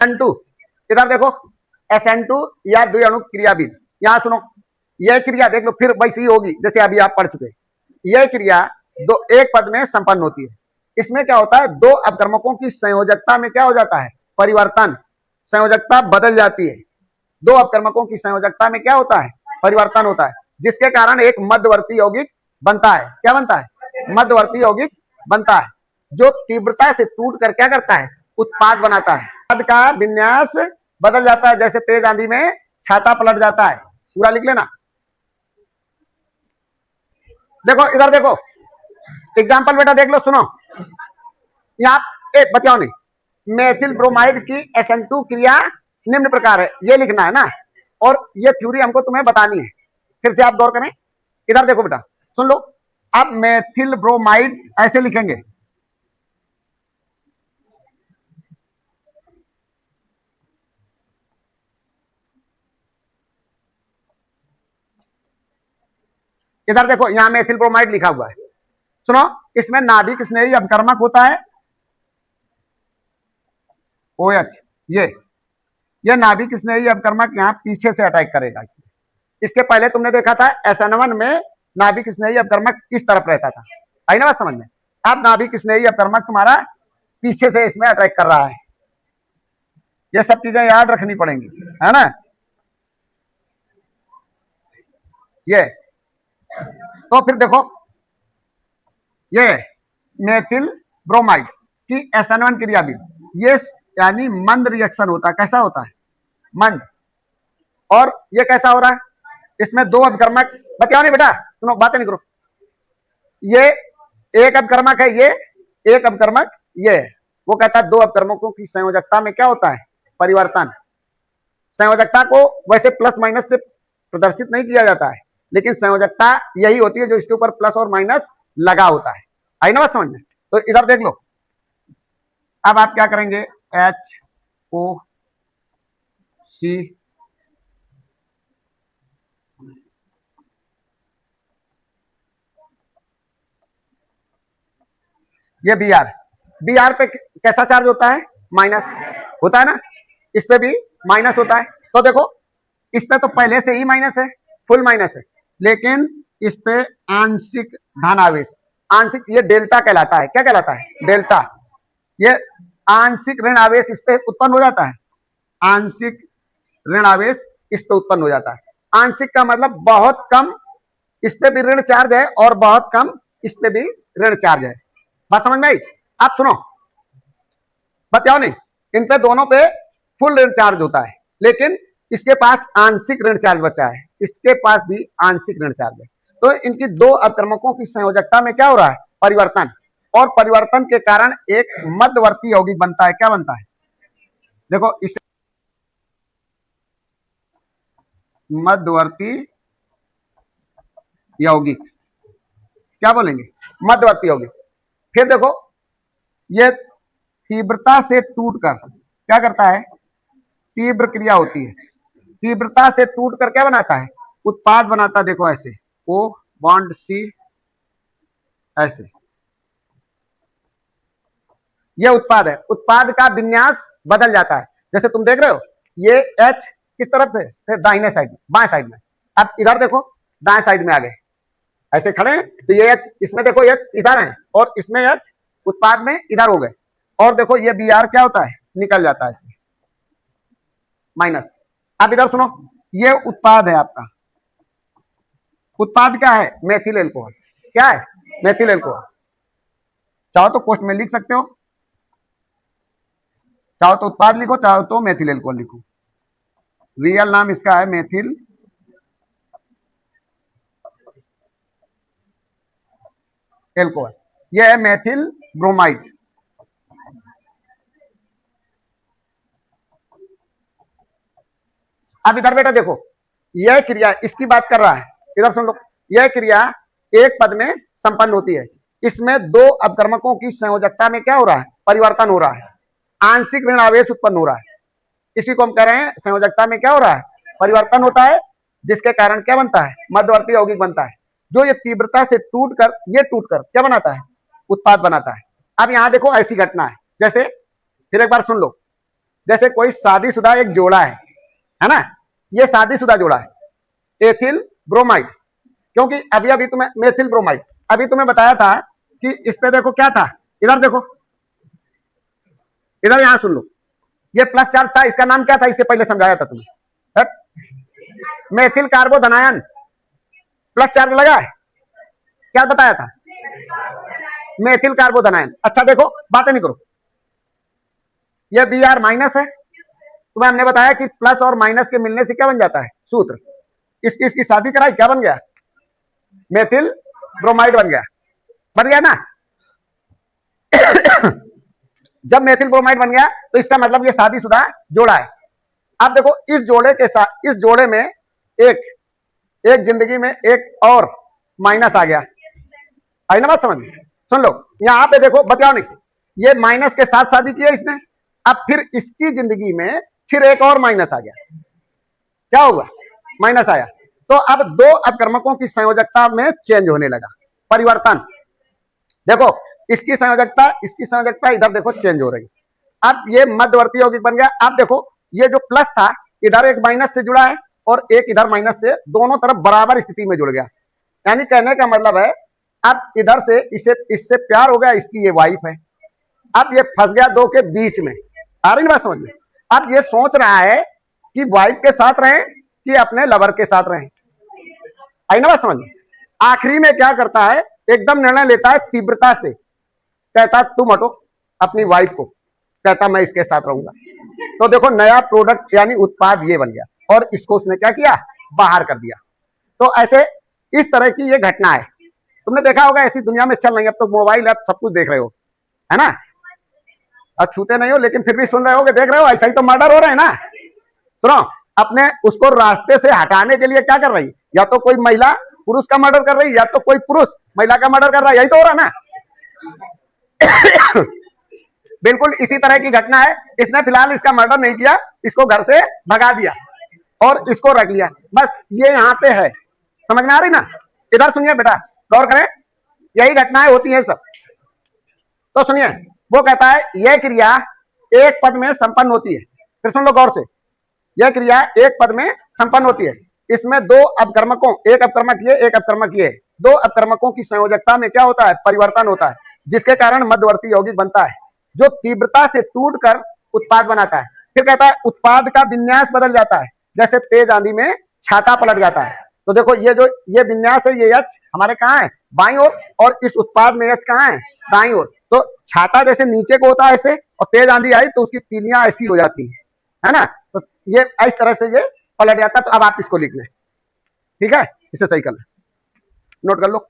SN2, इधर देखो SN2 या द्विअणु क्रियाविद। यहां सुनो, यह क्रिया देख लो फिर वैसी होगी जैसे अभी आप पढ़ चुके। यह क्रिया दो एक पद में संपन्न होती है। इसमें क्या होता है, दो अपकर्मकों की संयोजकता में क्या हो जाता है, परिवर्तन, संयोजकता बदल जाती है। दो अपकर्मकों की संयोजकता में क्या होता है, परिवर्तन होता है, जिसके कारण एक मध्यवर्ती यौगिक बनता है। क्या बनता है, मध्यवर्ती यौगिक बनता है, जो तीव्रता से टूट कर क्या करता है, उत्पाद बनाता है। उत्पाद का विन्यास बदल जाता है, जैसे तेज आंधी में छाता पलट जाता है। पूरा लिख लेना। देखो इधर देखो एग्जाम्पल बेटा देख लो, सुनो। यहाँ एक बताओ नहीं, मेथिल ब्रोमाइड की SN2 क्रिया निम्न प्रकार है, ये लिखना है ना, और ये थ्योरी हमको तुम्हें बतानी है। फिर से आप गौर करें, इधर देखो बेटा, सुन लो। अब मेथिल ब्रोमाइड ऐसे लिखेंगे, इधर देखो यहां मेथिल ब्रोमाइड लिखा हुआ है। सुनो, इसमें नाभिक स्नेही अपकर्मक होता है OH। ये नाभिक स्नेही अपकर्मक यहाँ पीछे से अटैक करेगा। इसके पहले तुमने देखा था SN1 में नाभिक स्नेही अपकर्मक इस तरफ रहता था, आई ना बात समझ में। अब नाभिक स्नेही अपकर्मक तुम्हारा पीछे से इसमें अटैक कर रहा है। ये सब चीजें याद रखनी पड़ेंगी, है ना। ये तो फिर देखो, ये मेथिल ब्रोमाइड की SN1 क्रियाविद, ये यानी मंद रिएक्शन होता है। कैसा होता है, मंद। और ये कैसा हो रहा है, इसमें दो अपकर्मक, बताओ नहीं बेटा, सुनो बातें नहीं करो। ये एक अपकर्मक है, ये एक अपकर्मक, ये वो कहता है दो अपकर्मकों की संयोजकता में क्या होता है, परिवर्तन। संयोजकता को वैसे प्लस माइनस से प्रदर्शित नहीं किया जाता है, लेकिन संयोजकता यही होती है जो इसके ऊपर प्लस और माइनस लगा होता है। आई ना बात समझ में। तो इधर देख लो, अब आप क्या करेंगे, HOC, ये Br पे कैसा चार्ज होता है, माइनस होता है ना, इस पे भी माइनस होता है। तो देखो इस पे तो पहले से ही माइनस है, फुल माइनस है, लेकिन इस पे आंशिक धनावेश, आंशिक, ये डेल्टा कहलाता है। क्या कहलाता है, डेल्टा। ये आंशिक ऋण आवेश इस पे उत्पन्न हो जाता है, आंशिक ऋण आवेश इस पे उत्पन्न हो जाता है। आंशिक का मतलब बहुत कम इस पे भी ऋण चार्ज है और बहुत कम इस पे भी ऋण चार्ज है। बात समझ में आई। आप सुनो, बताओ नहीं, इन पे दोनों पे फुल ऋण चार्ज होता है, लेकिन इसके पास आंशिक ऋण चार्ज बचा है, इसके पास भी आंशिक ऋण चार्ज है। तो इनकी दो अपकर्मकों की संयोजकता में क्या हो रहा है, परिवर्तन, और परिवर्तन के कारण एक मध्यवर्ती यौगिक बनता है। क्या बनता है, देखो इस मध्यवर्ती यौगिक, क्या बोलेंगे, मध्यवर्ती यौगिक। फिर देखो ये तीव्रता से टूटकर क्या करता है, तीव्र क्रिया होती है, तीव्रता से टूटकर क्या बनाता है, उत्पाद बनाता है। देखो ऐसे O बॉन्ड C, ऐसे ये उत्पाद है। उत्पाद का विन्यास बदल जाता है, जैसे तुम देख रहे हो ये H किस तरफ थे, दाहिने साइड में, बाएं साइड में। अब इधर देखो दाएं साइड में आ गए, ऐसे खड़े हैं, तो ये H, इसमें देखो H इधर है और इसमें H उत्पाद में इधर हो गए। और देखो ये Br क्या होता है, निकल जाता है इसमें, माइनस। अब इधर सुनो, ये उत्पाद है आपका, उत्पाद क्या है, मेथिल एल्कोहल। क्या है, मेथिल एल्कोहल। चाहो तो पोस्ट में लिख सकते हो, चाहो तो उत्पाद लिखो, चाहो तो मेथिल एल्कोहल लिखो। रियल नाम इसका है मेथिल एल्कोहल, यह है मेथिल ब्रोमाइड। अब इधर बेटा देखो, यह क्रिया इसकी बात कर रहा है, इधर सुन लो। यह क्रिया एक पद में संपन्न होती है, इसमें दो अपकर्मकों की संयोजकता में क्या हो रहा है, परिवर्तन हो रहा है, आंशिक ऋण आवेश उत्पन्न हो रहा है। इसी को हम कह रहे हैं संयोजकता में क्या हो रहा है, परिवर्तन होता है, जिसके कारण क्या बनता है, मध्यवर्ती यौगिक बनता है, जो ये तीव्रता से टूटकर क्या बनाता है, उत्पाद बनाता है। अब यहां देखो ऐसी घटना है, जैसे फिर एक बार सुन लो, जैसे कोई शादीशुदा एक जोड़ा है ना, ये शादीशुदा जोड़ा है एथिल ब्रोमाइड, क्योंकि अभी अभी तुम्हें मेथिल ब्रोमाइड, अभी तुम्हें बताया था कि इस पे देखो क्या था, इधर देखो, इधर यहां सुन लो, ये प्लस चार्ज था, इसका नाम क्या था, इसके पहले समझाया था तुम्हें, मेथिल कार्बोधनायन, प्लस चार्ज लगा है, क्या बताया था, मेथिल कार्बोधनायन। अच्छा देखो, बातें नहीं करो, ये बी आर माइनस है, तुम्हें हमने बताया कि प्लस और माइनस के मिलने से क्या बन जाता है सूत्र, इसकी शादी कराई, क्या बन गया, मेथिल ब्रोमाइड बन गया ना। जब मेथिल ब्रोमाइड बन गया तो इसका मतलब ये शादीशुदा जोड़ा है। अब देखो इस जोड़े के साथ, इस जोड़े में एक जिंदगी में एक और माइनस आ गया, आई ना बात समझ में। सुन लो यहां पे देखो, बताओ नहीं, ये माइनस के साथ शादी की है इसने, अब फिर इसकी जिंदगी में फिर एक और माइनस आ गया, क्या होगा, माइनस आया, तो अब दो अपकर्मकों की संयोजकता में चेंज होने लगा, परिवर्तन। देखो इसकी संयोजकता इधर देखो चेंज हो रही, अब ये मध्यवर्ती यौगिक बन गया। अब देखो ये जो प्लस था इधर एक माइनस से जुड़ा है और एक इधर माइनस से, दोनों तरफ बराबर स्थिति में जुड़ गया, यानी कहने का मतलब है अब इधर से इससे प्यार हो गया, इसकी ये वाइफ है, अब ये फंस गया दो के बीच में, आ रही ना बात समझ में। अब ये सोच रहा है कि वाइफ के साथ रहें कि अपने लवर के साथ रहें, आई ना बात समझ में। आखिरी में क्या करता है, एकदम निर्णय लेता है तीव्रता से, कहता तुम हटो अपनी वाइफ को, कहता मैं इसके साथ रहूंगा। तो देखो नया प्रोडक्ट यानी उत्पाद ये बन गया और इसको उसने क्या किया, बाहर कर दिया। तो ऐसे इस तरह की ये घटना है, तुमने देखा होगा ऐसी दुनिया में चल रही, अब तो मोबाइल ऐप सब कुछ देख रहे हो, है ना, अब छूते नहीं हो लेकिन फिर भी सुन रहे हो कि देख रहे हो, ऐसा ही तो मर्डर हो रहे हैं ना। सुनो, अपने उसको रास्ते से हटाने के लिए क्या कर रही, या तो कोई महिला पुरुष का मर्डर कर रही, या तो कोई पुरुष महिला का मर्डर कर रहा है, यही तो हो रहा ना। बिल्कुल इसी तरह की घटना है, इसने फिलहाल इसका मर्डर नहीं किया, इसको घर से भगा दिया और इसको रख लिया, बस ये यहाँ पे है, समझ में आ रही ना। इधर सुनिए बेटा, गौर करें, यही घटनाएं होती हैं सब। तो सुनिए, वो कहता है यह क्रिया एक पद में संपन्न होती है, फिर सुन लो गौर से, यह क्रिया एक पद में संपन्न होती है, इसमें दो अपकर्मकों, एक अपकर्मक ये एक अपकर्मक ये, दो अपकर्मकों की संयोजकता में क्या होता है, परिवर्तन होता है, जिसके कारण मध्यवर्ती यौगिक बनता है जो तीव्रता से टूटकर उत्पाद बनाता है। फिर कहता है उत्पाद का विन्यास बदल जाता है, जैसे तेज आंधी में छाता पलट जाता है। तो देखो ये जो ये विन्यास है, ये एच हमारे कहाँ है, बाईं ओर, और इस उत्पाद में एच कहाँ है, दाईं ओर। तो छाता जैसे नीचे को होता है ऐसे, और तेज आंधी आई तो उसकी तीलियां ऐसी हो जाती है ना, तो ये इस तरह से ये पलट जाता है। तो अब आप इसको लिख लें, ठीक है, इसे सही कर लें, नोट कर लो।